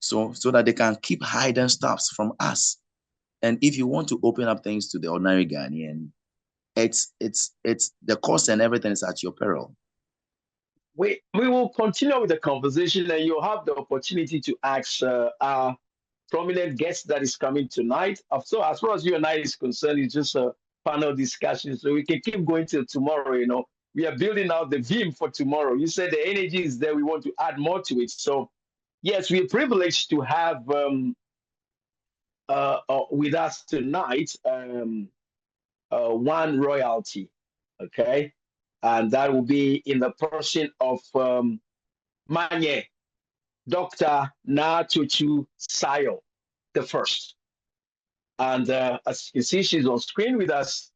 so that they can keep hiding stuffs from us. And if you want to open up things to the ordinary Ghanaian, it's the cost and everything is at your peril. We will continue with the conversation, and you'll have the opportunity to ask our prominent guest that is coming tonight. So as far as you and I is concerned, it's just a panel discussion, so we can keep going till tomorrow. We are building out the vim for tomorrow. You said the energy is there. We want to add more to it. So yes, we're privileged to have with us tonight one royalty, okay, and that will be in the person of Manye, Dr. Naa Tsotsoo Soyoo, the first. And as you can see, she's on screen with us.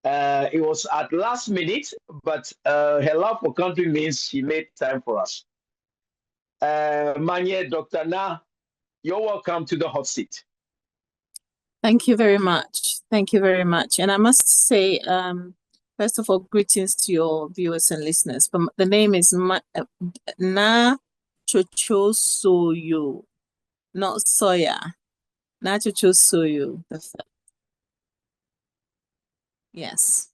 It was at last minute, but her love for country means she made time for us. Manye, Dr. Na, you're welcome to the hot seat. Thank you very much. Thank you very much. And I must say, first of all, greetings to your viewers and listeners. The name is Naa Tsotsoo Soyoo, not soya. Naa Tsotsoo Soyoo. Yes.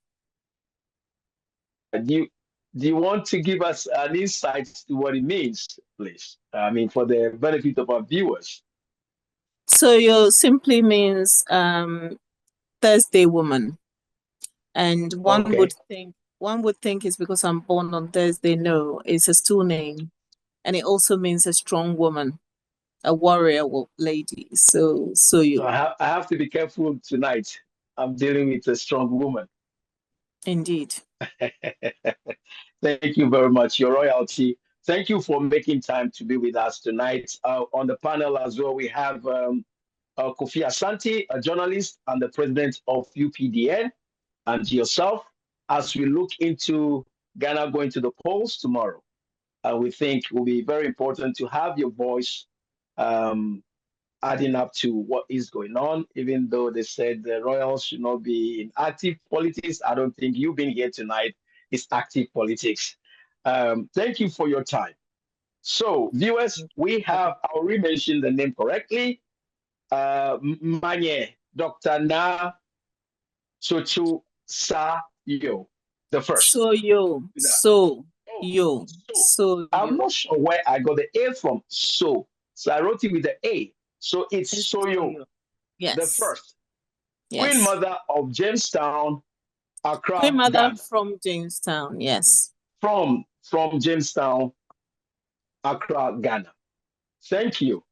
Do you want to give us an insight to what it means, please? I mean, for the benefit of our viewers. Soyoo simply means Thursday woman, and one would think it's because I'm born on Thursday. No, it's a stool name, and it also means a strong woman, a warrior lady. So I have to be careful tonight. I'm dealing with a strong woman. Indeed. Thank you very much, Your Royalty. Thank you for making time to be with us tonight. On the panel as well, we have Kofi Asante, a journalist and the president of UPDN, and yourself, as we look into Ghana going to the polls tomorrow. We think it will be very important to have your voice adding up to what is going on, even though they said the royals should not be in active politics. I don't think you being here tonight is active politics. Thank you for your time. So, viewers, we have, I'll re-mention the name correctly, Manye, Dr. Naa Tsotsoo Soyoo, the first. Soyoo. I'm not sure where I got the A from. So I wrote it with the A. So it's Soyoo, yes, the first. Yes. Queen Mother of Jamestown, Accra, Queen Mother Ghana. from Jamestown, yes. From Jamestown, Accra, Ghana. Thank you.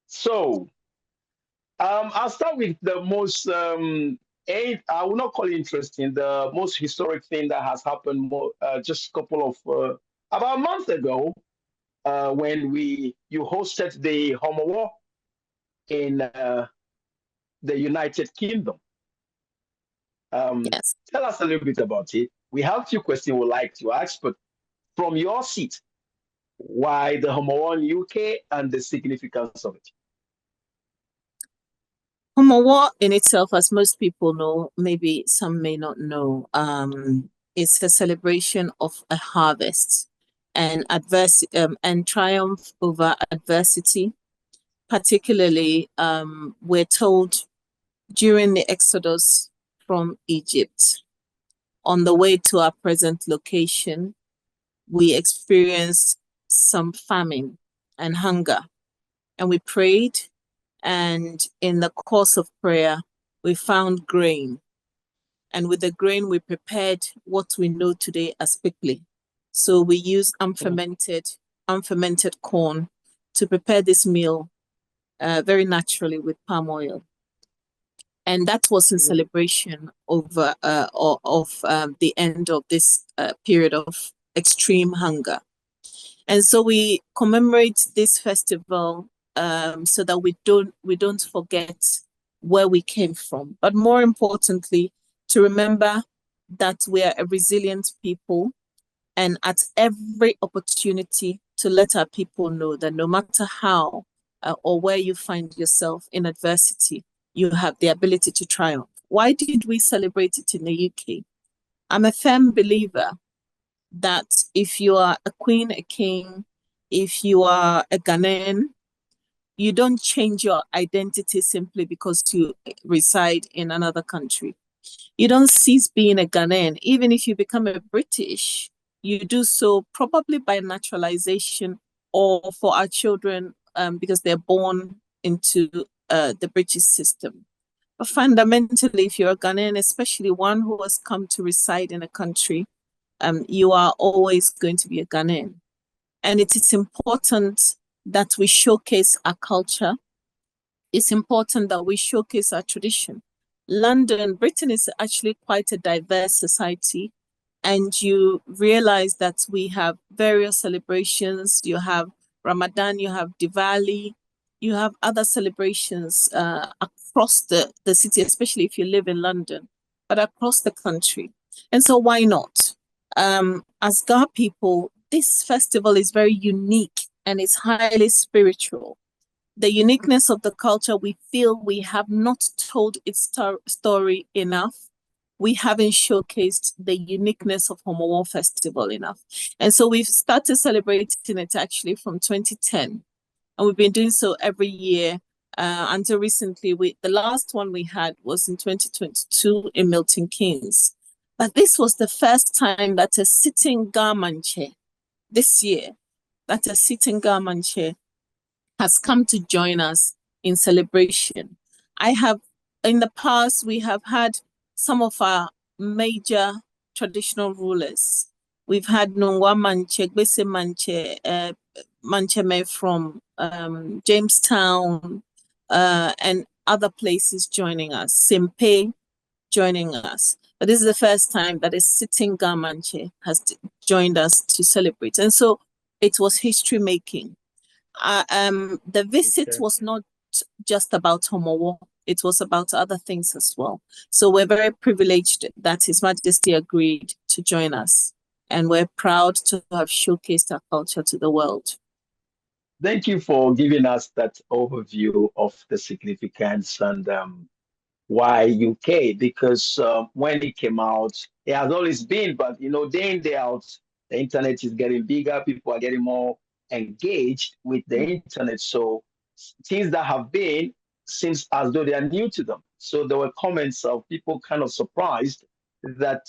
So I'll start with the most, I will not call it interesting, the most historic thing that has happened just a couple of, about a month ago, when you hosted the Homowo in the United Kingdom. Yes. Tell us a little bit about it. We have a few questions we'd like to ask, but from your seat, why the Homowo in UK and the significance of it? Homowo in itself, as most people know, maybe some may not know, it's a celebration of a harvest and and triumph over adversity. Particularly, we're told during the Exodus from Egypt, on the way to our present location, we experienced some famine and hunger, and we prayed. And in the course of prayer, we found grain. And with the grain, we prepared what we know today as pikli. So we use unfermented corn to prepare this meal very naturally with palm oil. And that was in celebration of the end of this period of extreme hunger. And so we commemorate this festival so that we don't forget where we came from, but more importantly, to remember that we are a resilient people, and at every opportunity to let our people know that no matter how or where you find yourself in adversity, you have the ability to triumph. Why did we celebrate it in the UK? I'm a firm believer that if you are a queen, a king, if you are a Ghanaian, You don't change your identity simply because you reside in another country. You don't cease being a Ghanaian. Even if you become a British, you do so probably by naturalization or for our children because they're born into the British system. But fundamentally, if you're a Ghanaian, especially one who has come to reside in a country, you are always going to be a Ghanaian. And it is important that we showcase our culture. It's important that we showcase our tradition. Britain is actually quite a diverse society. And you realize that we have various celebrations. You have Ramadan, you have Diwali, you have other celebrations across the city, especially if you live in London, but across the country. And so why not? As Ga people, this festival is very unique and it's highly spiritual. The uniqueness of the culture, we feel we have not told its story enough. We haven't showcased the uniqueness of Homowo Festival enough. And so we've started celebrating it actually from 2010. And we've been doing so every year until recently. The last one we had was in 2022 in Milton Keynes. But this was the first time that a sitting Garmanche this year, that a sitting Garmanche has come to join us in celebration. In the past, we have had some of our major traditional rulers. We've had Nungwa Manche, Gbese Manche, Mancheme from Jamestown, and other places joining us, Simpe joining us. But this is the first time that a sitting Gamanche has joined us to celebrate. And so it was history making. The visit was not just about Homowo, it was about other things as well. So we're very privileged that His Majesty agreed to join us. And we're proud to have showcased our culture to the world. Thank you for giving us that overview of the significance and why UK, because when it came out, it has always been, but day in, day out, the internet is getting bigger, people are getting more engaged with the internet. So things that have been seems as though they are new to them. So there were comments of people kind of surprised that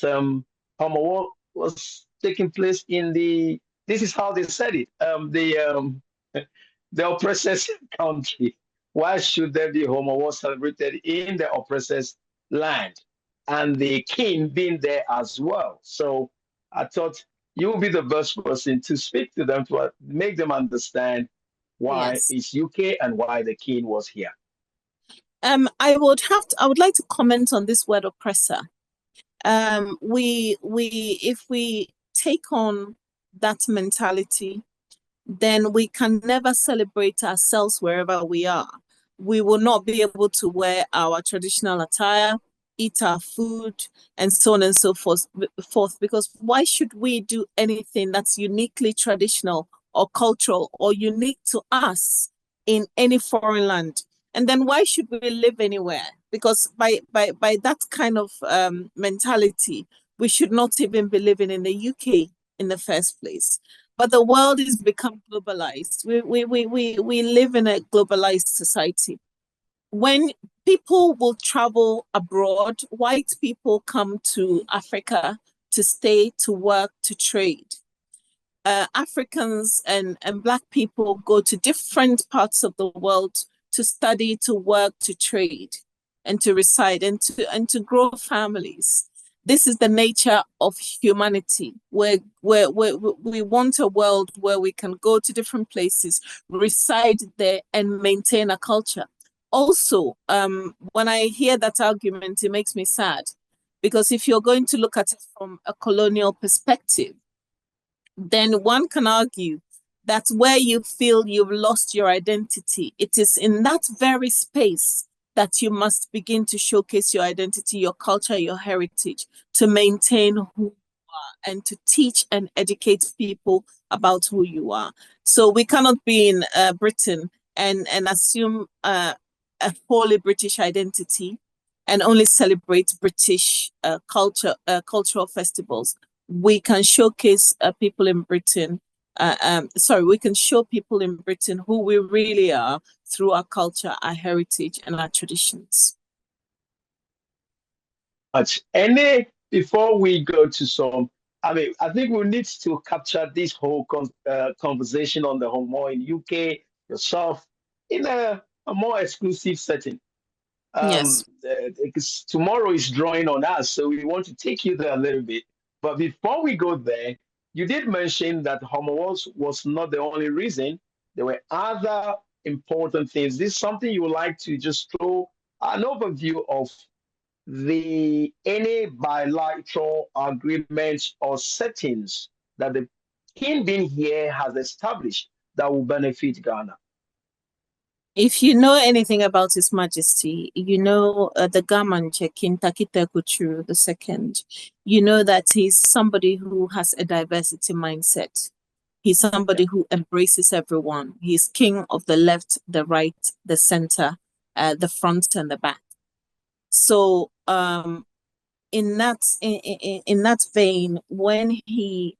Homowo was taking place in this is how they said it, the oppressor's country. Why should there be Homowo celebrated in the oppressor's land? And the king being there as well. So I thought you would be the best person to speak to them, to make them understand why it's UK and why the king was here. I would like to comment on this word oppressor. If we take on that mentality, then we can never celebrate ourselves wherever we are. We will not be able to wear our traditional attire, eat our food, and so on and so forth. Because why should we do anything that's uniquely traditional or cultural or unique to us in any foreign land? And then why should we live anywhere? Because by that kind of mentality, we should not even be living in the UK in the first place. But the world has become globalized. We live in a globalized society. When people will travel abroad, white people come to Africa to stay, to work, to trade. Africans and Black people go to different parts of the world to study, to work, to trade, and to reside, and to grow families. This is the nature of humanity, where we want a world where we can go to different places, reside there, and maintain a culture. Also, when I hear that argument, it makes me sad, because if you're going to look at it from a colonial perspective, then one can argue that where you feel you've lost your identity, it is in that very space that you must begin to showcase your identity, your culture, your heritage, to maintain who you are and to teach and educate people about who you are. So we cannot be in Britain and assume a wholly British identity and only celebrate British cultural festivals. We can showcase people in Britain we can show people in Britain who we really are through our culture, our heritage, and our traditions. Much. And before we go to some, I think we need to capture this whole conversation on the Homowo in UK, yourself, in a more exclusive setting. Yes. Because tomorrow is drawing on us, so we want to take you there a little bit. But before we go there, you did mention that Homowo was not the only reason. There were other important things. This is something you would like to just throw an overview of any bilateral agreements or settings that the king being here has established that will benefit Ghana. If you know anything about His Majesty, you know the Gamanche King Takite Kuchuru II. You know that he's somebody who has a diversity mindset. He's somebody who embraces everyone. He's king of the left, the right, the center, the front, and the back. So in that vein, when he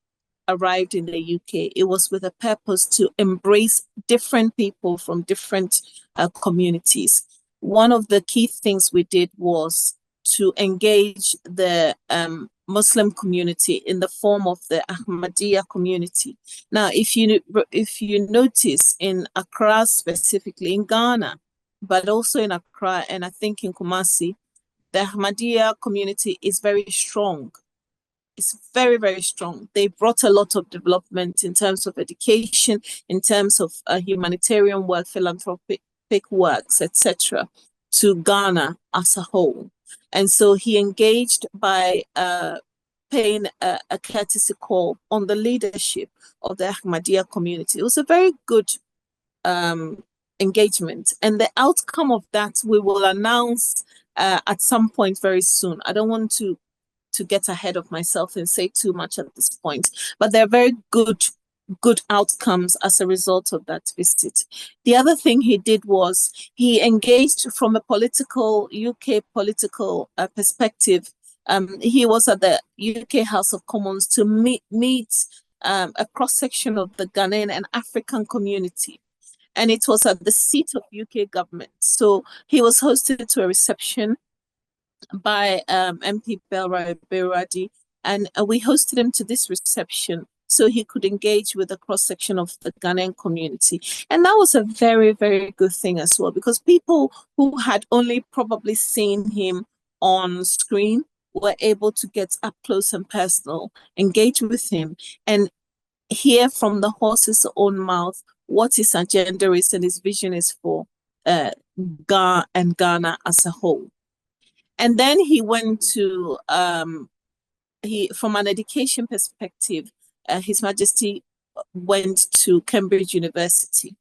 arrived in the UK, it was with a purpose to embrace different people from different communities. One of the key things we did was to engage the Muslim community in the form of the Ahmadiyya community. Now, if you notice in Accra specifically, in Ghana, but also in Accra and I think in Kumasi, the Ahmadiyya community is very strong. It's very, very strong. They brought a lot of development in terms of education, in terms of humanitarian work, philanthropic works, etc., to Ghana as a whole. And so he engaged by paying a courtesy call on the leadership of the Ahmadiyya community. It was a very good engagement. And the outcome of that we will announce at some point very soon. I don't want to get ahead of myself and say too much at this point, but there are very good outcomes as a result of that visit. The other thing he did was he engaged from a UK political perspective. He was at the UK House of Commons to meet a cross-section of the Ghanaian and African community. And it was at the seat of UK government. So he was hosted to a reception by MP Belra Beradi, and we hosted him to this reception so he could engage with a cross-section of the Ghanaian community. And that was a very, very good thing as well, because people who had only probably seen him on screen were able to get up close and personal, engage with him, and hear from the horse's own mouth what his agenda is and his vision is for Ghana and Ghana as a whole. And then he went to from an education perspective, His Majesty went to Cambridge University,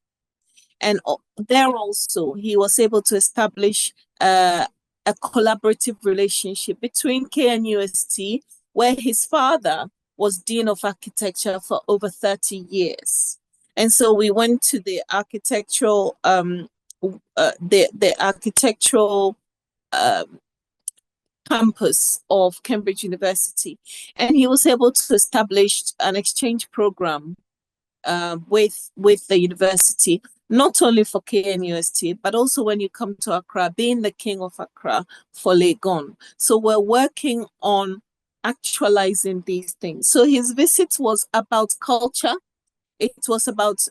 and there also he was able to establish a collaborative relationship between KNUST, where his father was Dean of Architecture for over 30 years. And so we went to the architectural campus of Cambridge University, and he was able to establish an exchange program with the university, not only for KNUST, but also when you come to Accra, being the king of Accra for Legon. So we're working on actualizing these things. So his visit was about culture. It was about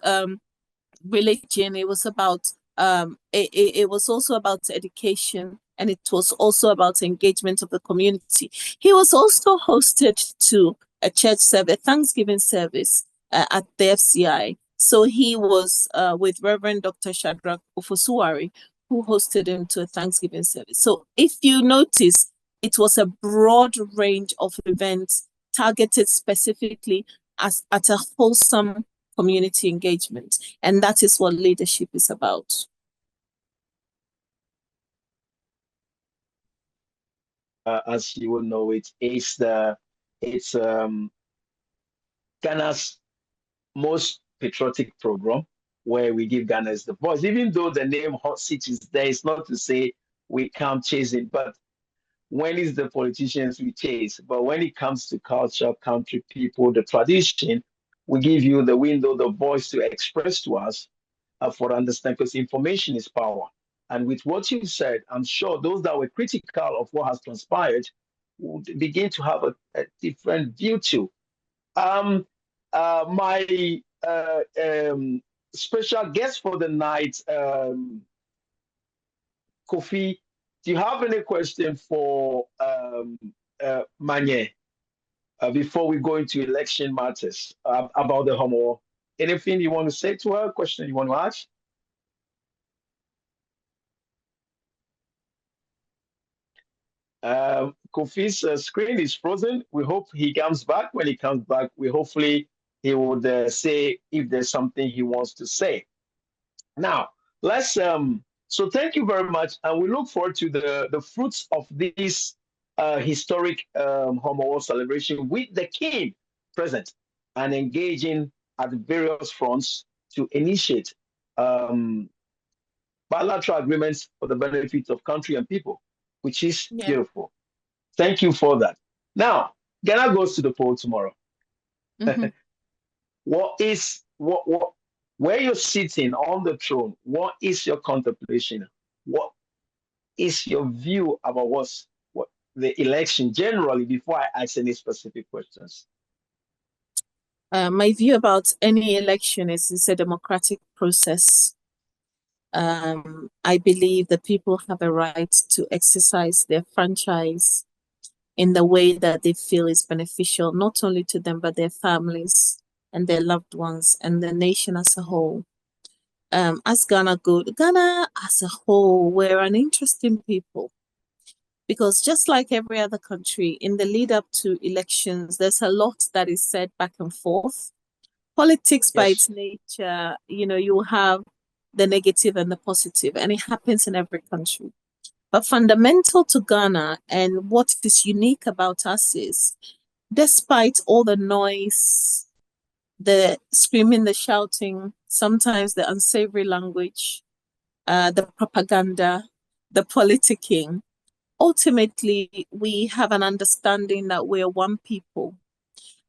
religion. It was about it was also about education, and it was also about engagement of the community. He was also hosted to a church service, a Thanksgiving service at the FCI. So he was with Reverend Dr. Shadrach Ofosuwari, who hosted him to a Thanksgiving service. So if you notice, it was a broad range of events targeted specifically at a wholesome community engagement. And that is what leadership is about. As you will know, it's Ghana's most patriotic program, where we give Ghanaians the voice. Even though the name Hot Seat is there, it's not to say we can't chase it, but when it's the politicians we chase. But when it comes to culture, country, people, the tradition, We give you the window, the voice to express to us for understand, because information is power. And with what you said, I'm sure those that were critical of what has transpired would begin to have a different view too. Um, my special guest for the night, Kofi, do you have any question for Manye before we go into election matters about the Homowo? Anything you want to say to her? Question you want to ask? Kofi's screen is frozen. We hope he comes back. When he comes back, we hopefully he would say if there's something he wants to say. Now, let's so thank you very much, and we look forward to the fruits of this historic Homowo celebration with the king present and engaging at various fronts to initiate bilateral agreements for the benefit of country and people, which is Yeah. beautiful. Thank you for that. Now, Ghana goes to the poll tomorrow. Mm-hmm. What where you're sitting on the throne, what is your contemplation? What is your view about what the election generally before I ask any specific questions? My view about any election is it's a democratic process. I believe the people have a right to exercise their franchise in the way that they feel is beneficial, not only to them, but their families and their loved ones and the nation as a whole. As Ghana as a whole, we're an interesting people because just like every other country, in the lead up to elections, there's a lot that is said back and forth. Politics by Yes. its nature, you have the negative and the positive, and it happens in every country. But fundamental to Ghana and what is unique about us is, despite all the noise, the screaming, the shouting, sometimes the unsavory language, the propaganda, the politicking, ultimately we have an understanding that we're one people.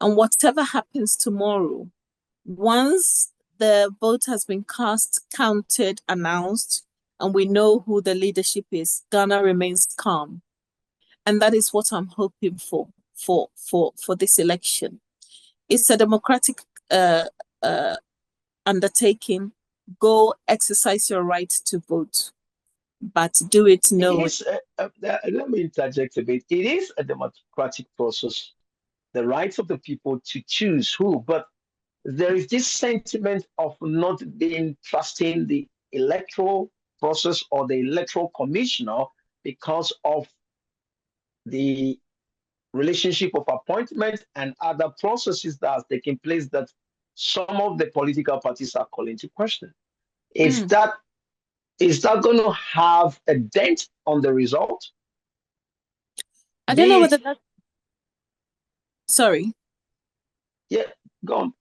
And whatever happens tomorrow, once the vote has been cast, counted, announced, and we know who the leadership is, Ghana remains calm. And that is what I'm hoping for this election. It's a democratic uh, uh, undertaking. Go exercise your right to vote, but do it It knowing. is, let me interject a bit. It is a democratic process, the rights of the people to choose who, but there is this sentiment of not being trusting the electoral process or the electoral commissioner because of the relationship of appointment and other processes that are taking place that some of the political parties are calling to question. Is Mm. that is that going to have a dent on the result? I don't know Be whether it, that. Sorry. yeah, go on.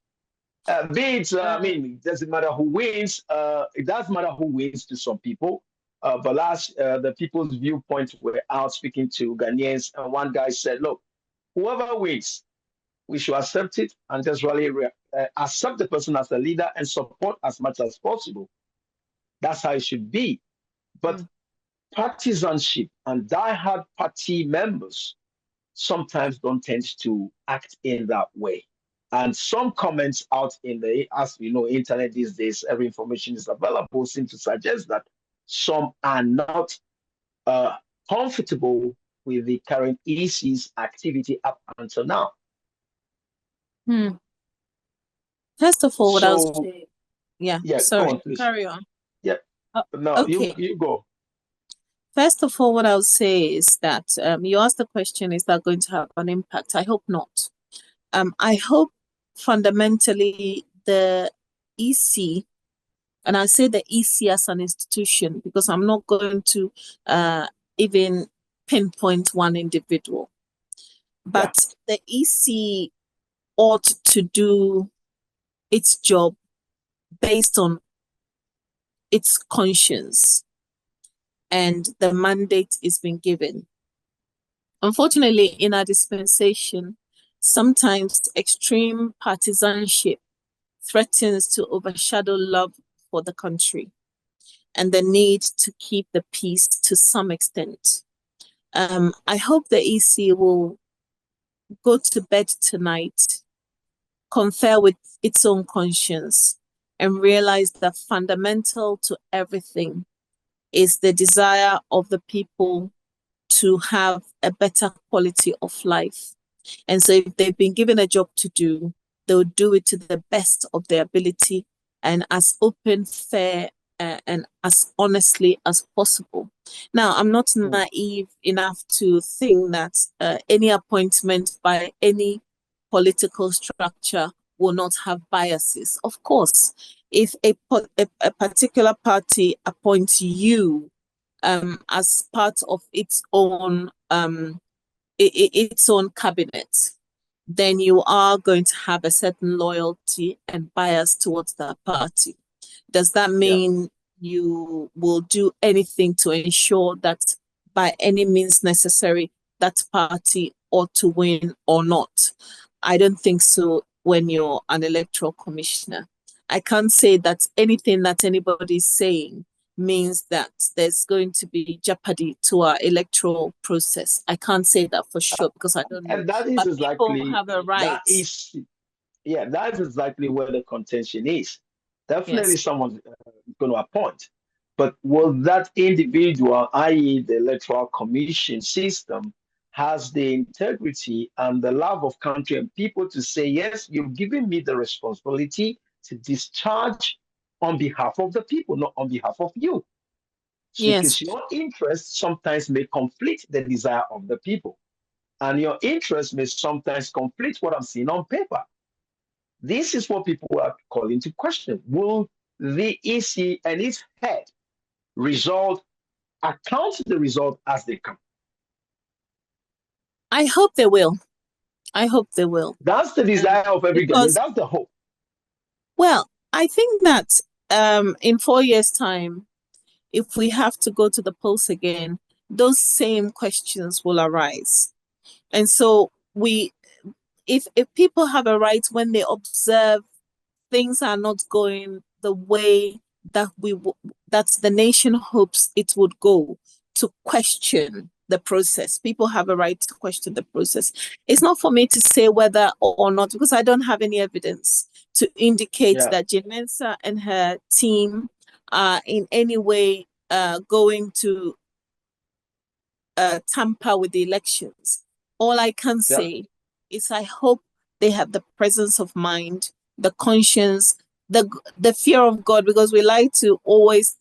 Be it, I Uh, mean, it doesn't matter who wins. It does matter who wins to some people. But last, the people's viewpoint were out speaking to Ghanaians, and one guy said, "Look, whoever wins, we should accept it and just really accept the person as a leader and support as much as possible. That's how it should be." But mm, partisanship and die-hard party members sometimes don't tend to act in that way. And some comments out in the, as we know, internet these days, every information is available, seem to suggest that some are not uh, comfortable with the current EC's activity up until now. hmm. First of all, what I was So, saying, yeah, yeah, go on, sorry, please. carry on. Yeah, Uh, no, okay. you go. First of all, what I'll say is that you asked the question, is that going to have an impact? I hope not. I hope fundamentally the EC, and I say the EC as an institution because I'm not going to even pinpoint one individual, Yeah, but the EC ought to do its job based on its conscience and the mandate is being given. Unfortunately, in our dispensation, Sometimes extreme partisanship threatens to overshadow love for the country and the need to keep the peace to some extent. I hope the EC will go to bed tonight, confer with its own conscience, and realize that fundamental to everything is the desire of the people to have a better quality of life. And so if they've been given a job to do, they'll do it to the best of their ability and as open, fair, and as honestly as possible. Now, I'm not naive enough to think that any appointment by any political structure will not have biases. Of course, if a particular party appoints you as part of its own cabinet, then you are going to have a certain loyalty and bias towards that party. Does that mean you will do anything to ensure that by any means necessary that party ought to win or not? I don't think so when you're an electoral commissioner. I can't say that anything that anybody is saying means that there's going to be jeopardy to our electoral process. I can't say that for sure because I don't know. And that is But people exactly have a that right. is yeah, that's exactly where the contention is. Definitely Yes. someone's going to appoint. But will that individual, i.e., the electoral commission system, has the integrity and the love of country and people to say, yes, you've given me the responsibility to discharge on behalf of the people, not on behalf of you. So Yes. because your interests sometimes may conflict the desire of the people, and your interest may sometimes conflict what I'm seeing on paper. This is what people are calling to question. Will the EC and its head result account the result as they come? I hope they will. I hope they will. That's the desire of every Ghanaian. Because, That's the hope. well, I think that in 4 years' time, if we have to go to the polls again, those same questions will arise. And so if people have a right when they observe things are not going the way that that the nation hopes it would go, to question the process. People have a right to question the process. It's not for me to say whether or not, because I don't have any evidence to indicate Yeah, that Janensa and her team are in any way going to tamper with the elections. All I can yeah, say is I hope they have the presence of mind, the conscience, the fear of God, because we like to always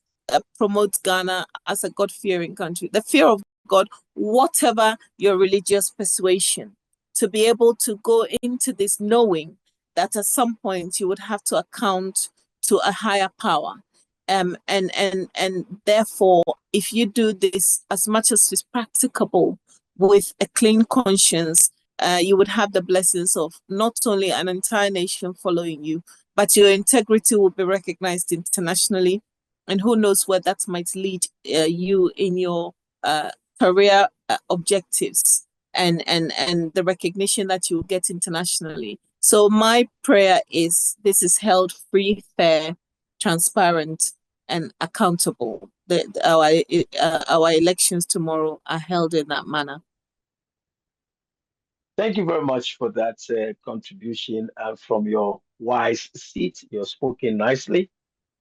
promote Ghana as a God-fearing country. The fear of God, whatever your religious persuasion, to be able to go into this knowing that at some point you would have to account to a higher power. And therefore, if you do this as much as is practicable with a clean conscience, you would have the blessings of not only an entire nation following you, but your integrity will be recognized internationally. And who knows where that might lead you in your uh, career objectives and the recognition that you will get internationally. So my prayer is this is held free, fair, transparent, and accountable. Our elections tomorrow are held in that manner. thank you very much for that contribution from your wise seat. You're spoken nicely.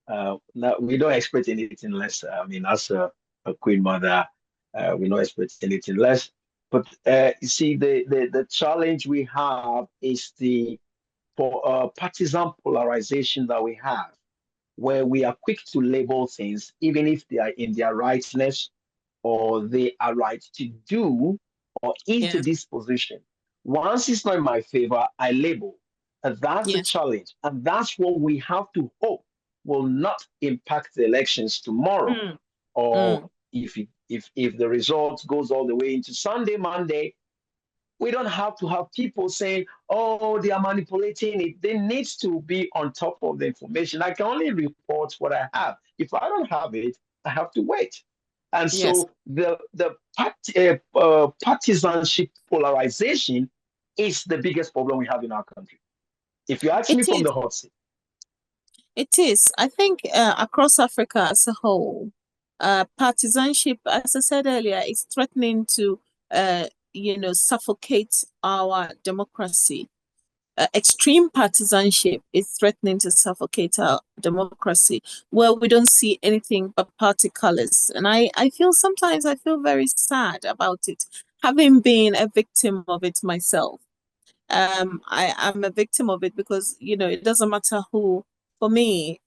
Now, we don't expect anything less. I mean, as a queen mother, we don't expect anything less. But you see, the challenge we have is the for partisan polarization that we have, where we are quick to label things, even if they are in their rightness or they are right to do or into Yeah. this position. Once it's not in my favor, I label. And that's the Yes. challenge. And that's what we have to hope will not impact the elections tomorrow. Mm, Or mm. if the result goes all the way into Sunday, Monday, we don't have to have people saying, oh, they are manipulating it. They need to be on top of the information. I can only report what I have. If I don't have it, I have to wait. And Yes. so the partisanship polarization is the biggest problem we have in our country. If you ask me It from is. the hot seat. It is. I think across Africa as a whole, partisanship, as I said earlier, is threatening to, suffocate our democracy. Extreme partisanship is threatening to suffocate our democracy, where we don't see anything but party colors. And I feel sometimes I feel very sad about it, having been a victim of it myself. I am a victim of it because, it doesn't matter who, for me,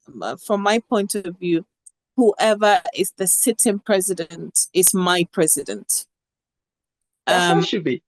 from my point of view, whoever is the sitting president is my president. That's how it should be.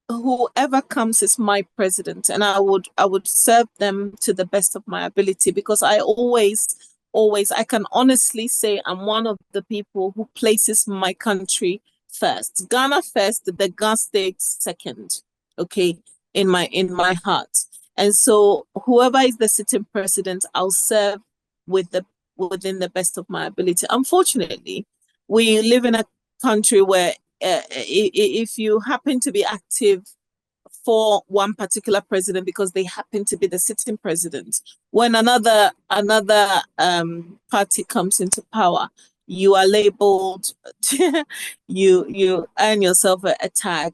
Whoever comes is my president, and I would serve them to the best of my ability, because I always I can honestly say I'm one of the people who places my country first. Ghana first, the Ghana state second. Okay, in my heart. And so whoever is the sitting president, I'll serve with the within the best of my ability. Unfortunately, we live in a country where if you happen to be active for one particular president because they happen to be the sitting president, when another party comes into power, you are labeled, you earn yourself a tag,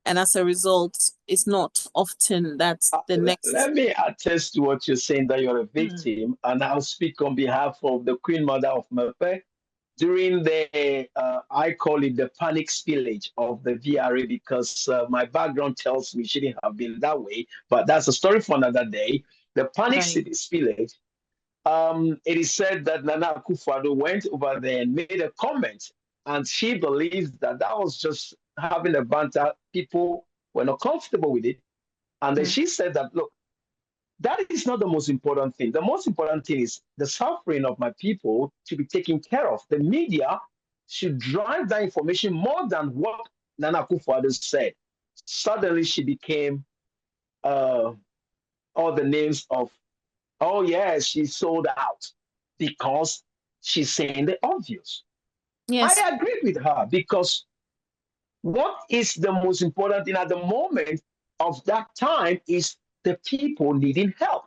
and as a result, it's not often that the next. Let me attest to what you're saying, that you're a Mm. victim, and I'll speak on behalf of the Queen Mother of Mepe during the, I call it the panic spillage of the VRA, because my background tells me it shouldn't have been that way, but that's a story for another day. The panic Right. spillage, it is said that Nana Akufo-Addo went over there and made a comment, and she believes that that was just having a banter. People were not comfortable with it. And then Mm. she said that, look, that is not the most important thing. The most important thing is the suffering of my people to be taken care of. The media should drive that information more than what Nana Akufo-Addo said. Suddenly, she became all the names of, oh, yes, she sold out because she's saying the obvious. Yes. I agree with her, because what is the most important thing at the moment of that time is the people needing help.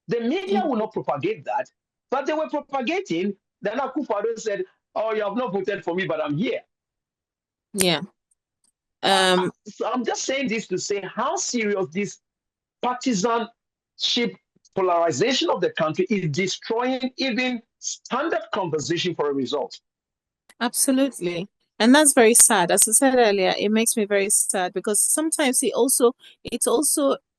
The media will Indeed. not propagate that, but they were propagating. Then Akufo-Addo said, "Oh, you have not voted for me, but I'm here." Yeah. So I'm just saying this to say how serious this partisanship polarization of the country is destroying even standard conversation for a result. Absolutely. And that's very sad. As I said earlier, it makes me very sad because sometimes it also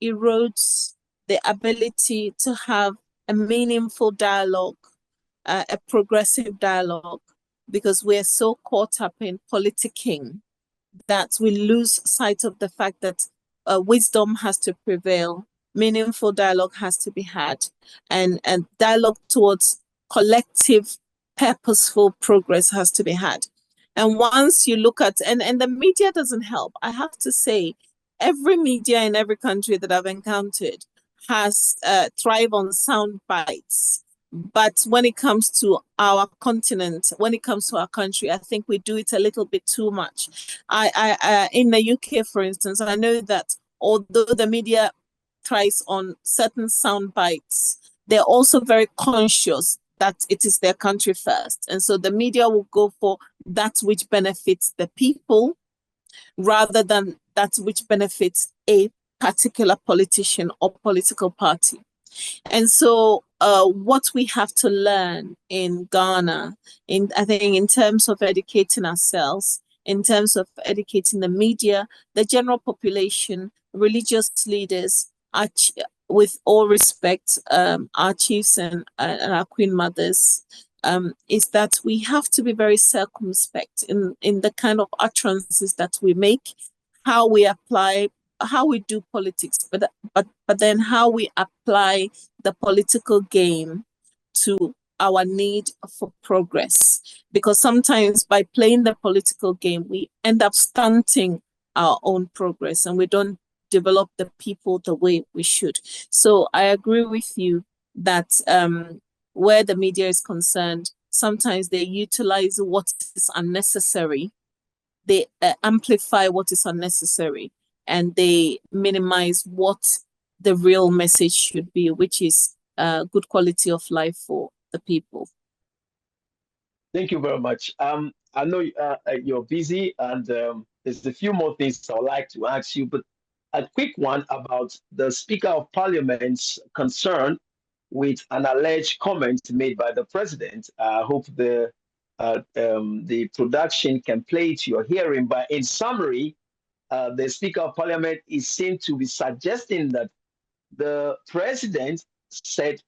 erodes the ability to have a meaningful dialogue, a progressive dialogue, because we're so caught up in politicking that we lose sight of the fact that wisdom has to prevail, meaningful dialogue has to be had, and dialogue towards collective, purposeful progress has to be had. And once you look at, and the media doesn't help, I have to say, every media in every country that I've encountered has thrive on sound bites. But when it comes to our continent, when it comes to our country, I think we do it a little bit too much. In the UK, for instance, I know that although the media tries on certain sound bites, they're also very conscious that it is their country first. And so the media will go for that which benefits the people rather than that which benefits a particular politician or political party. And so, what we have to learn in Ghana, I think, in terms of educating ourselves, in terms of educating the media, the general population, religious leaders, with all respect, our chiefs and our queen mothers, is that we have to be very circumspect in the kind of utterances that we make, how we apply, how we do politics, but then how we apply the political game to our need for progress. Because sometimes by playing the political game, we end up stunting our own progress and we don't develop the people the way we should. So I agree with you that where the media is concerned, sometimes they utilize what is unnecessary, they amplify what is unnecessary. and they minimize what the real message should be, which is good quality of life for the people. Thank you very much. I know you're busy, and there's a few more things I'd like to ask you, but a quick one about the Speaker of Parliament's concern with an alleged comment made by the president. I hope the production can play to your hearing. But in summary, the Speaker of Parliament is seen to be suggesting that the president said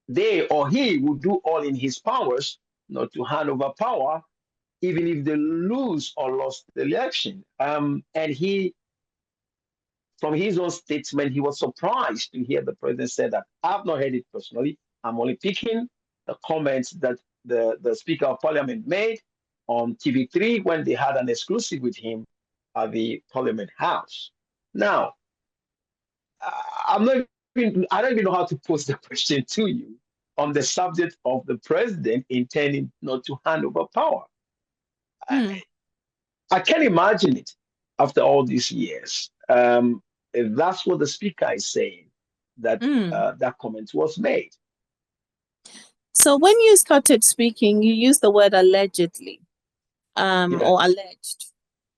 they or he will do all in his powers not to hand over power, even if they lose or lost the election. And he, from his own statement, he was surprised to hear the president say that. I've not heard it personally. I'm only picking the comments that the Speaker of Parliament made on TV3 when they had an exclusive with him at the Parliament House. Now, I don't even know how to pose the question to you on the subject of the president intending not to hand over power. I can't imagine it after all these years. If that's what the speaker is saying, that that comment was made. So when you started speaking, you used the word allegedly, or alleged.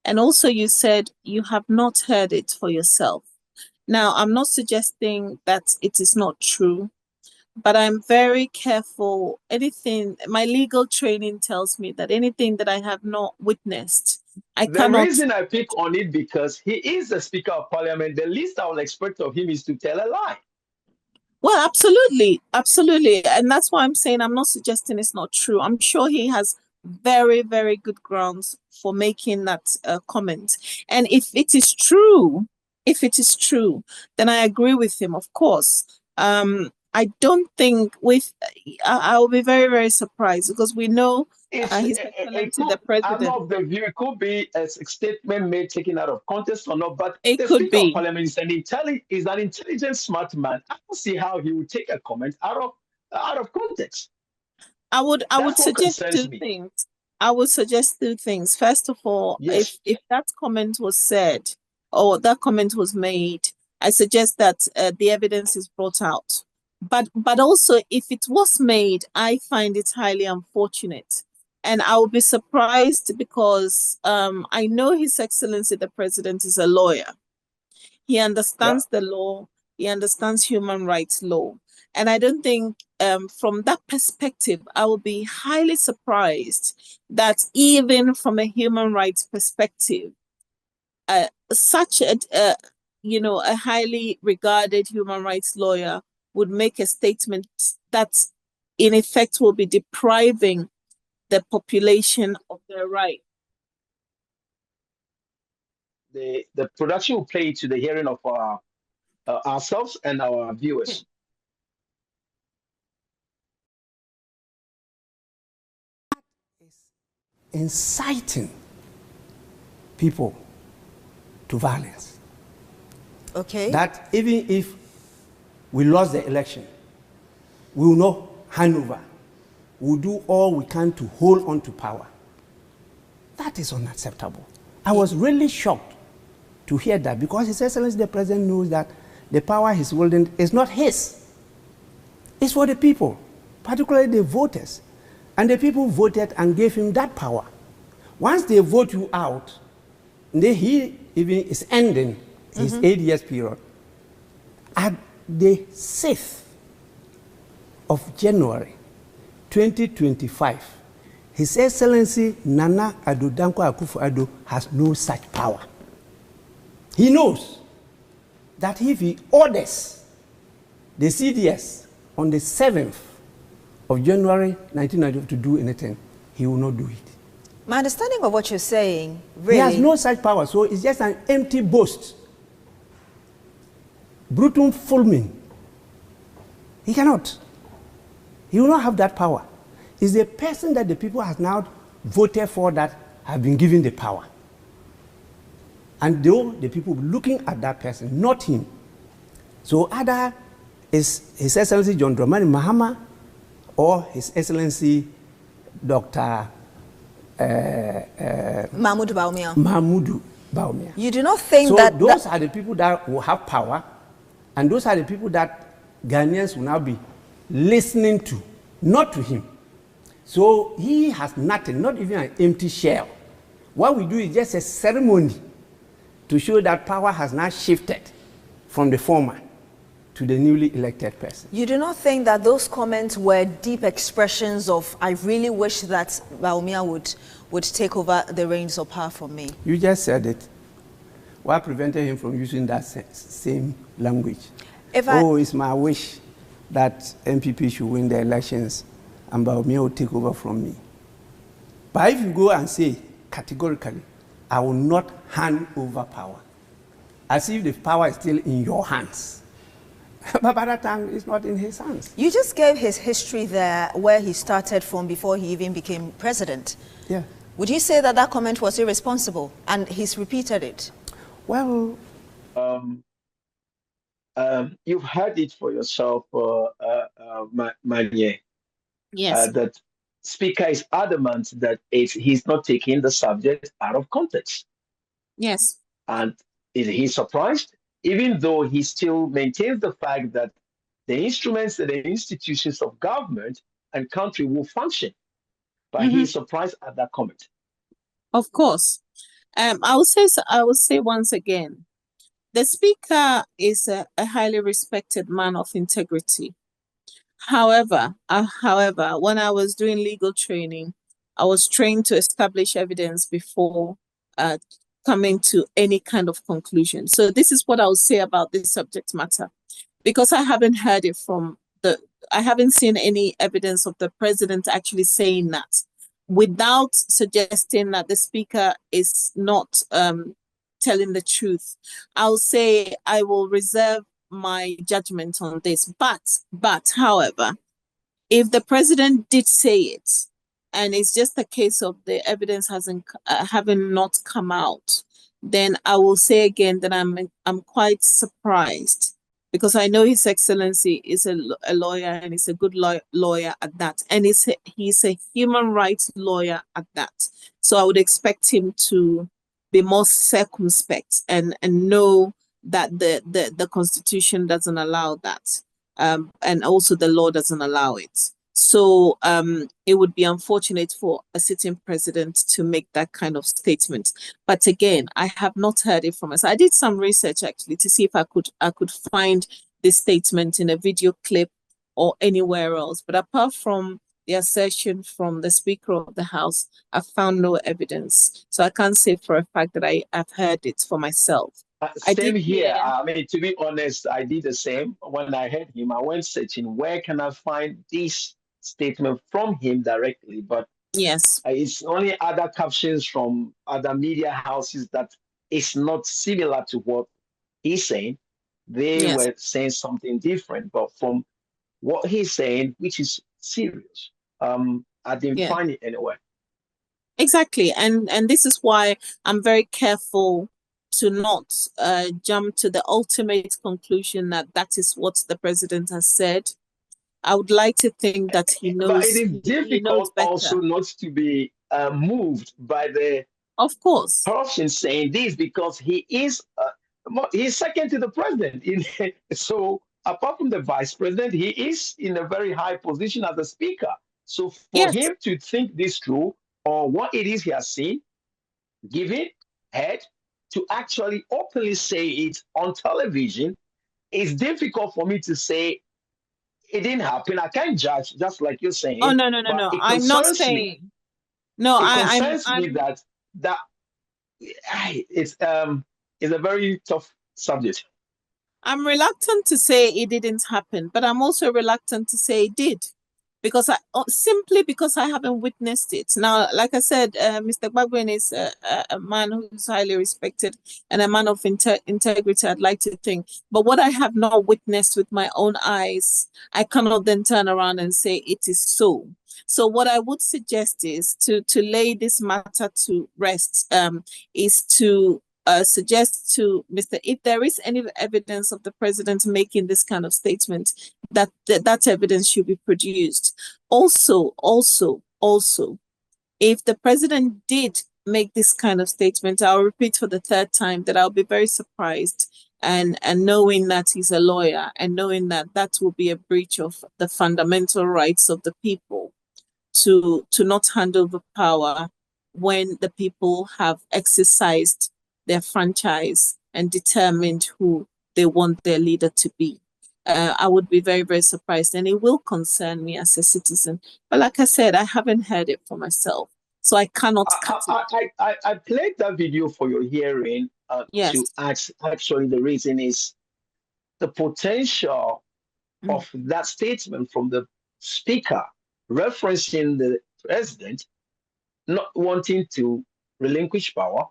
And also you said you have not heard it for yourself. Now, I'm not suggesting that it is not true, but I'm very careful. My legal training tells me that anything that I have not witnessed, I cannot. The reason I pick on it because he is the Speaker of Parliament. The least I will expect of him is to tell a lie. Well, absolutely. Absolutely. And that's why I'm saying I'm not suggesting it's not true. I'm sure he has very, very good grounds for making that comment. And if it is true, then I agree with him, of course. I don't think I will be very, very surprised because we know His Excellency the President. I'm of the view it could be a statement made taken out of context or not, but it the could Speaker be. of Parliament is an intelligent, smart man. I don't see how he would take a comment out of context. I would suggest two things. I would suggest two things. First of all, yes. if that comment was said or that comment was made, I suggest that the evidence is brought out. But also, if it was made, I find it highly unfortunate. And I will be surprised because I know His Excellency the President is a lawyer. He understands the law. He understands human rights law. And I don't think from that perspective, I will be highly surprised that even from a human rights perspective, such a highly regarded human rights lawyer would make a statement that in effect will be depriving the population of their right. The production will play to the hearing of ourselves and our viewers. Inciting people to violence. Okay. That even if we lost the election, we will not hand over. We will do all we can to hold on to power. That is unacceptable. I was really shocked to hear that because His Excellency the President knows that the power he's holding is not his. It's for the people, particularly the voters. And the people voted and gave him that power. Once they vote you out, he even is ending his 8 years period. At the 6th of January 2025, His Excellency Nana Addo Dankwa Akufo-Addo has no such power. He knows that if he orders the CDS on the 7th of January 1992 to do anything, he will not do it. My understanding of what you're saying, really... He has no such power, so it's just an empty boast. Brutum fulmin. He cannot. He will not have that power. It's the person that the people have now voted for that have been given the power. And though the people looking at that person, not him. So either is His Excellency John Dramani Mahama or His Excellency Dr. Mahmoud Bawumia. Mahmoud Bawumia. You do not think So that those are the people that will have power, and those are the people that Ghanaians will now be listening to, not to him. So he has nothing, not even an empty shell. What we do is just a ceremony to show that power has now shifted from the former to the newly elected person. You do not think that those comments were deep expressions of, I really wish that Bawumia would take over the reins of power from me? You just said it. What prevented him from using that same language? It's my wish that MPP should win the elections and Bawumia will take over from me. But if you go and say categorically, I will not hand over power, as if the power is still in your hands. But by that time, it's not in his hands. You just gave his history there, where he started from before he even became president. Yeah. Would you say that that comment was irresponsible, and he's repeated it? Well, you've heard it for yourself, Manye. Yes. That speaker is adamant that he's not taking the subject out of context. Yes. And is he surprised? Even though he still maintains the fact that the instruments and the institutions of government and country will function. But he's surprised at that comment. Of course. I will say once again, the speaker is a highly respected man of integrity. However, when I was doing legal training, I was trained to establish evidence before coming to any kind of conclusion. So this is what I'll say about this subject matter, because I haven't heard it I haven't seen any evidence of the president actually saying that, without suggesting that the speaker is not telling the truth. I'll say I will reserve my judgment on this. But however, if the president did say it, and it's just a case of the evidence having not come out, then I will say again that I'm quite surprised, because I know His Excellency is a lawyer, and he's a good lawyer at that, and he's a human rights lawyer at that. So I would expect him to be more circumspect and know that the Constitution doesn't allow that, and also the law doesn't allow it. So it would be unfortunate for a sitting president to make that kind of statement. But again, I have not heard it from us. I did some research actually to see if I could find this statement in a video clip or anywhere else. But apart from the assertion from the Speaker of the House, I found no evidence. So I can't say for a fact that I've heard it for myself. Same here. I mean, to be honest, I did the same. When I heard him, I went searching, where can I find this statement from him directly? But yes, it's only other captions from other media houses that is not similar to what he's saying. They were saying something different, but from what he's saying, which is serious, I didn't find it anywhere. Exactly, and this is why I'm very careful to not jump to the ultimate conclusion that is what the president has said. I would like to think that he knows. But it is difficult also not to be moved by the person saying this, because he is he's second to the president. So apart from the vice president, he is in a very high position as a speaker. So for him to think this through, or what it is he has seen, given, heard, to actually openly say it on television, it's difficult for me to say it didn't happen. I can't judge, just like you're saying. Oh, no. I'm not saying. No, it concerns me that it's a very tough subject. I'm reluctant to say it didn't happen, but I'm also reluctant to say it did, because simply because I haven't witnessed it. Now, like I said, Mr. Gbagben is a man who's highly respected and a man of integrity, I'd like to think. But what I have not witnessed with my own eyes, I cannot then turn around and say it is so. So what I would suggest is to lay this matter to rest, is to suggest to Mr. if there is any evidence of the president making this kind of statement, that evidence should be produced. Also, if the president did make this kind of statement, I'll repeat for the third time that I'll be very surprised, and knowing that he's a lawyer and knowing that that will be a breach of the fundamental rights of the people to not hand over power when the people have exercised their franchise and determined who they want their leader to be. I would be very, very surprised, and it will concern me as a citizen. But like I said, I haven't heard it for myself, so I cannot cut it. I played that video for your hearing to Yes. ask. Actually, the reason is the potential Mm. of that statement from the speaker referencing the president not wanting to relinquish power,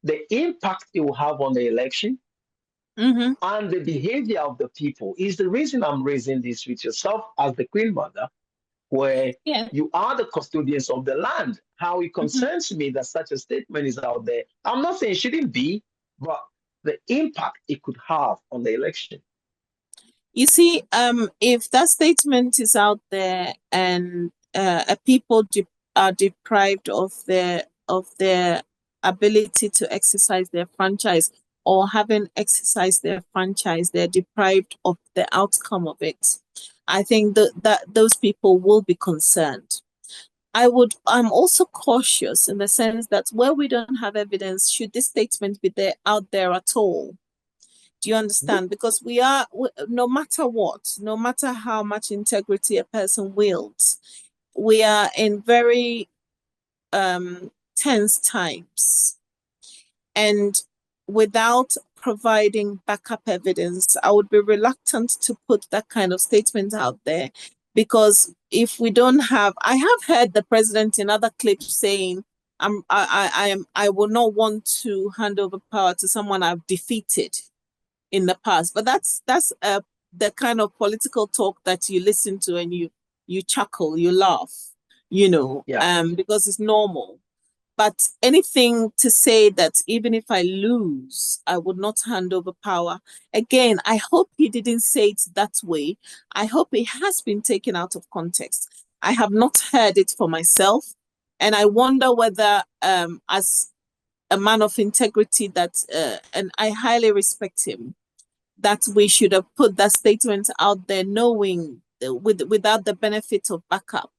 the impact it will have on the election, Mm-hmm. and the behavior of the people is the reason I'm raising this with yourself as the Queen Mother, where Yeah. you are the custodians of the land. How it Mm-hmm. concerns me that such a statement is out there. I'm not saying it shouldn't be, but the impact it could have on the election. You see, if that statement is out there and people are deprived of their ability to exercise their franchise, or having exercised their franchise, they're deprived of the outcome of it. I think that those people will be concerned. I'm also cautious in the sense that where we don't have evidence, should this statement be there out there at all? Do you understand? Because no matter what, no matter how much integrity a person wields, we are in very tense times. And without providing backup evidence, I would be reluctant to put that kind of statement out there. Because if we don't have, I have heard the president in other clips saying, I will not want to hand over power to someone I've defeated in the past. But that's the kind of political talk that you listen to and you chuckle, you laugh, Yeah. because it's normal. But anything to say that even if I lose, I would not hand over power. Again, I hope he didn't say it that way. I hope it has been taken out of context. I have not heard it for myself. And I wonder whether, as a man of integrity, and I highly respect him, that we should have put that statement out there knowing without the benefit of backup.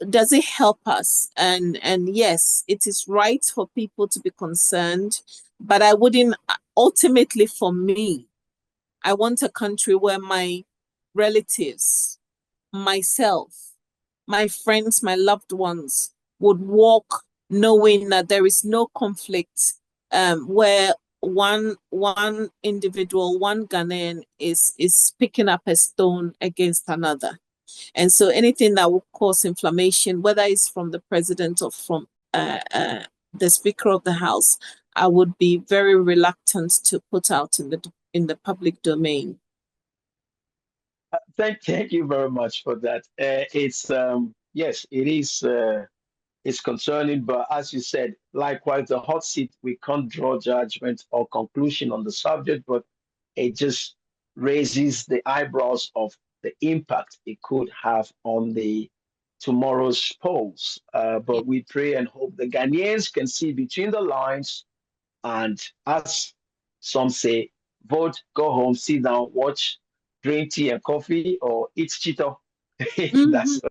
Does it help us? And yes, it is right for people to be concerned, but I wouldn't, ultimately for me, I want a country where my relatives, myself, my friends, my loved ones would walk knowing that there is no conflict, where one individual, one Ghanaian is picking up a stone against another. And so anything that will cause inflammation, whether it's from the president or from the Speaker of the House, I would be very reluctant to put out in the public domain. Thank you very much for that. It's yes, it is. It's concerning, but as you said, likewise, the hot seat, we can't draw judgment or conclusion on the subject, but it just raises the eyebrows of the impact it could have on the tomorrow's polls. Yeah. But we pray and hope the Ghanaians can see between the lines, and as some say, vote, go home, sit down, watch, drink tea and coffee, or eat Cheeto. Mm-hmm. That's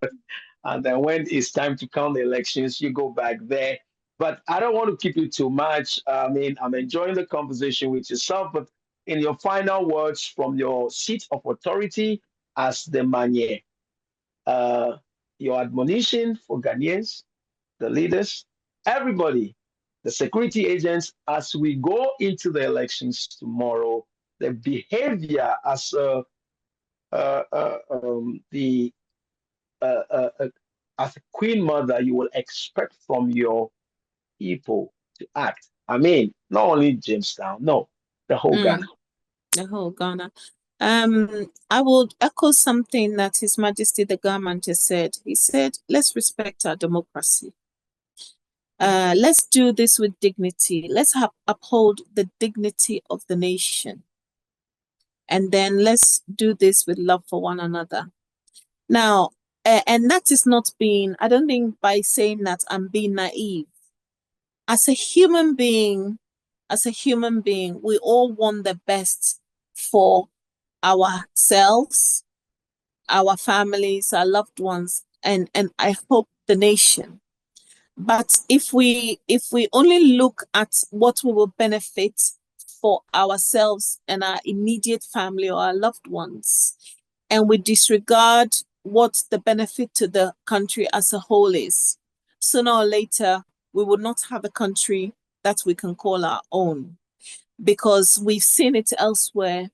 and then when it's time to count the elections, you go back there. But I don't want to keep you too much. I mean, I'm enjoying the conversation with yourself, but in your final words from your seat of authority as the Manye, uh, your admonition for Ghanaians, the leaders, everybody, the security agents, as we go into the elections tomorrow, the behavior as the uh, uh, uh, as a queen mother, you will expect from your people to act. I mean, not only Jamestown, no, the whole Ghana. The whole Ghana. I would echo something that His Majesty the Government just said. He said, let's respect our democracy. Let's do this with dignity. Let's uphold the dignity of the nation. And then let's do this with love for one another. Now, and that is not being, I don't think by saying that I'm being naive. as a human being, we all want the best for ourselves, our families, our loved ones, and I hope the nation. But if we only look at what we will benefit for ourselves and our immediate family or our loved ones, and we disregard what the benefit to the country as a whole is, sooner or later we will not have a country that we can call our own, because we've seen it elsewhere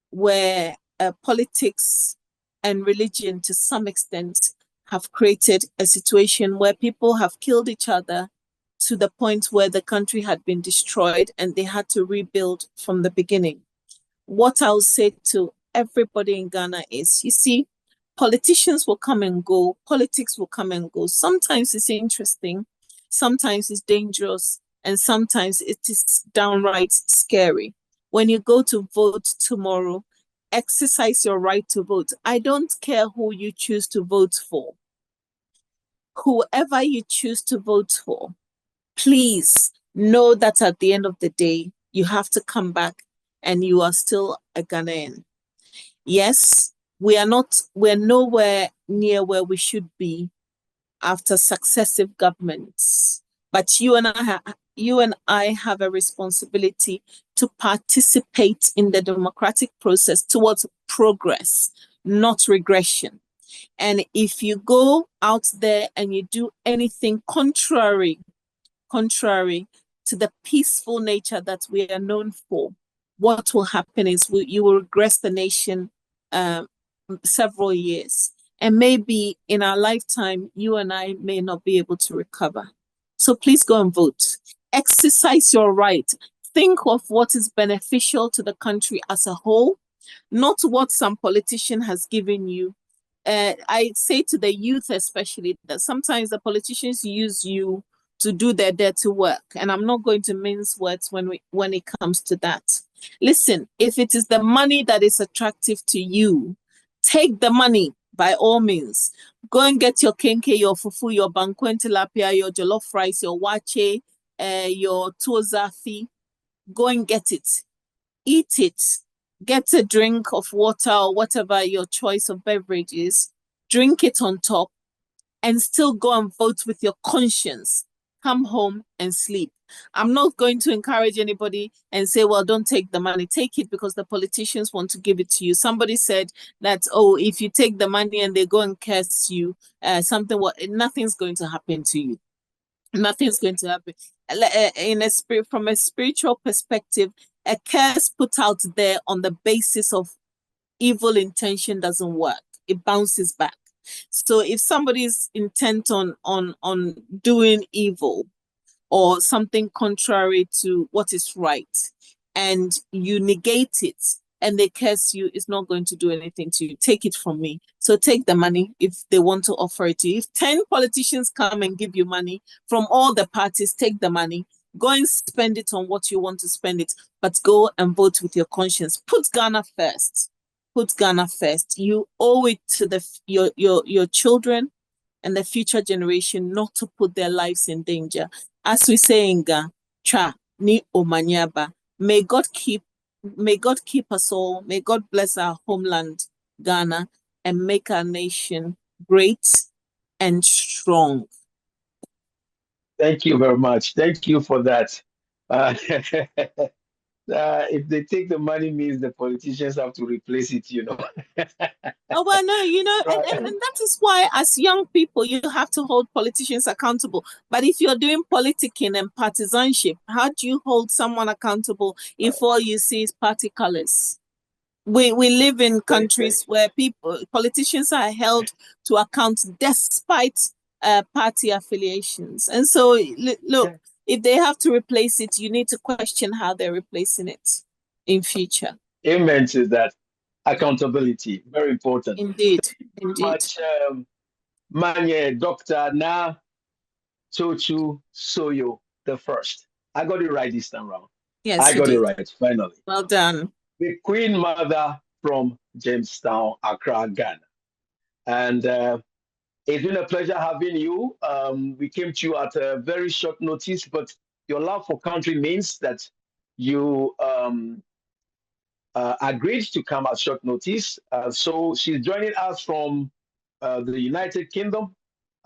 where politics and religion to some extent have created a situation where people have killed each other to the point where the country had been destroyed and they had to rebuild from the beginning. What I'll say to everybody in Ghana is, you see, politicians will come and go, politics will come and go. Sometimes it's interesting, sometimes it's dangerous, and sometimes it is downright scary. When you go to vote tomorrow, exercise your right to vote. I don't care who you choose to vote for. Whoever you choose to vote for, please know that at the end of the day, you have to come back and you are still a Ghanaian. Yes, we're nowhere near where we should be after successive governments. But you and I have a responsibility to participate in the democratic process towards progress, not regression. And if you go out there and you do anything contrary to the peaceful nature that we are known for, what will happen is you will regress the nation several years. And maybe in our lifetime, you and I may not be able to recover. So please go and vote. Exercise your right. Think of what is beneficial to the country as a whole, not what some politician has given you. I say to the youth especially that sometimes the politicians use you to do their dirty work. And I'm not going to mince words when it comes to that. Listen, if it is the money that is attractive to you, take the money by all means. Go and get your kenke, your fufu, your bankwen tilapia, your jollof rice, your wache, your tuozafi. Go and get it. Eat it. Get a drink of water or whatever your choice of beverage is. Drink it on top and still go and vote with your conscience. Come home and sleep. I'm not going to encourage anybody and say, well, don't take the money. Take it because the politicians want to give it to you. Somebody said that, oh, if you take the money and they go and curse you, nothing's going to happen to you. Nothing's going to happen. From a spiritual perspective, a curse put out there on the basis of evil intention doesn't work. It bounces back. So if somebody's intent on doing evil or something contrary to what is right, and you negate it and they curse you, it's not going to do anything to you. Take it from me. So take the money if they want to offer it to you. If 10 politicians come and give you money from all the parties, take the money. Go and spend it on what you want to spend it, but go and vote with your conscience. Put Ghana first. Put Ghana first. You owe it to your children and the future generation not to put their lives in danger. As we say in Ghana, tra ni omanyaba. May God keep us all. May God bless our homeland, Ghana, and make our nation great and strong. Thank you very much. Thank you for that. If they take the money, means the politicians have to replace it, Oh, well, no, Right. and that is why as young people, you have to hold politicians accountable. But if you're doing politicking and partisanship, how do you hold someone accountable if all you see is party colors? We live in countries where politicians are held to account despite party affiliations. And so, look, if they have to replace it, you need to question how they're replacing it in future. Amen to that. Accountability, very important. Indeed, Thank you indeed. very much, Manye, Dr. Naa Tsotsoo Soyoo the first. I got it right this time round. Yes, I you got it did. right, finally. Well done. The Queen Mother from Jamestown, Accra, Ghana. And it's been a pleasure having you. We came to you at a very short notice, but your love for country means that you agreed to come at short notice. So she's joining us from the United Kingdom,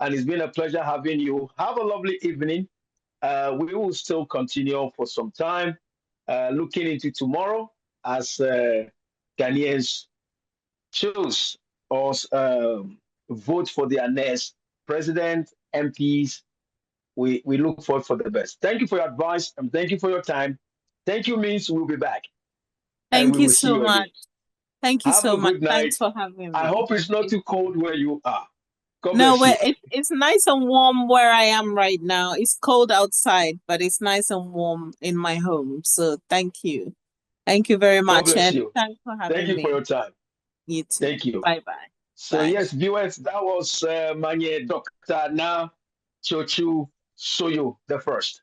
and it's been a pleasure having you. Have a lovely evening. We will still continue for some time, looking into tomorrow as Ghanaians choose or vote for their next president, MPs. We look forward for the best. Thank you for your advice and thank you for your time. Thank you means we'll be back and Thank we you will see so you much. again. Thank you Have so a much. good Thanks night. for having I me. hope it's not too cold where you are. God No, bless you. it's nice and warm where I am right now. It's cold outside, but it's nice and warm in my home. So thank you. Thank you very God much. bless And you. thanks for Thank having you for me. your time. You too. Thank you. Bye-bye. So Bye. yes, viewers, that was Manye Dr. Naa Tsotsoo Soyoo the first.